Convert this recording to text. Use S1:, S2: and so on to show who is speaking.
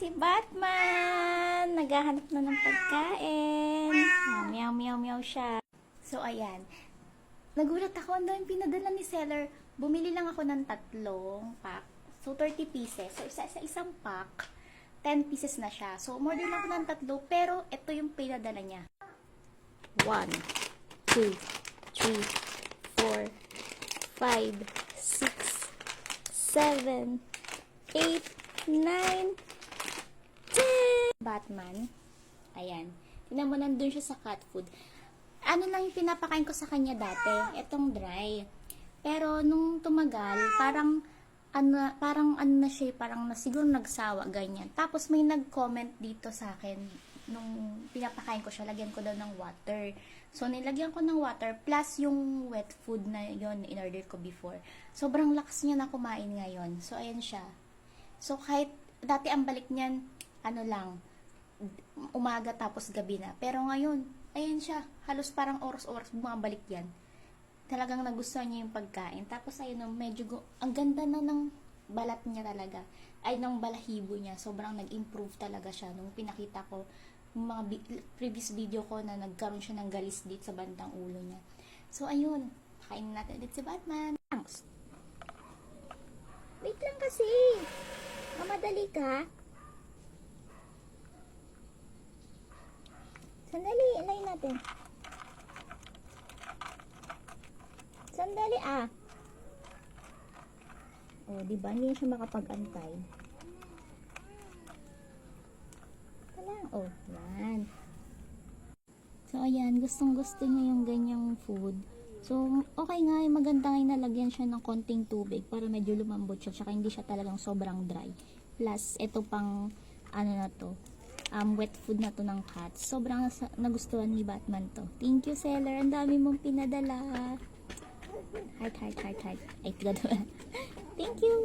S1: Si Batman! Naghahanap na ng pagkain. Meow, meow, meow siya. So, ayan. Nagulat ako. Ang daming pinadala ni seller. Bumili lang ako ng 3 pack. So, 30 pieces. So, isang pack, 10 pieces na siya. So, umorder lang ako ng 3. Pero, ito yung pinadala niya. 1, 2, 3, 4, 5, 6, 7, 8, 9, 10. Batman. Ayan. Tingnan mo, nandun siya sa cat food. Ano lang yung pinapakain ko sa kanya dati? Etong dry. Pero nung tumagal, parang na siya, parang siguro nagsawa, ganyan. Tapos may nag-comment dito sa akin, nung pinapakain ko siya, lagyan ko daw ng water. So, nilagyan ko ng water, plus yung wet food na yon in-order ko before. Sobrang lakas niya na kumain ngayon. So, ayan siya. So, kahit dati ang balik niyan, ano lang, umaga tapos gabi na. Pero ngayon, ayan siya. Halos parang oras-oras bumabalik yan. Talagang nagustuhan niya yung pagkain. Tapos ayun, medyo ang ganda na ng balat niya talaga. Ay, ng balahibo niya. Sobrang nag-improve talaga siya nung pinakita ko yung mga previous video ko na nagkaroon siya ng galis dito sa bandang ulo niya. So, ayun. Pakainin natin ulit si Batman. Wait lang kasi. Mamadali ka. Sandali, ilay natin. Sandali Oh, di ba? Hindi siya makapag-antay. Ito lang. Oh, yan. So, ayan. Gustong-gusto niya yung ganyang food. So, okay nga. Maganda nga nalagyan siya ng konting tubig para medyo lumambot siya. Tsaka hindi siya talagang sobrang dry. Plus, ito pang, ano na to, wet food na to ng cat. Sobrang nagustuhan ni Batman to. Thank you, seller. Ang dami mong pinadala. Heart. Ay, tiga. Thank you.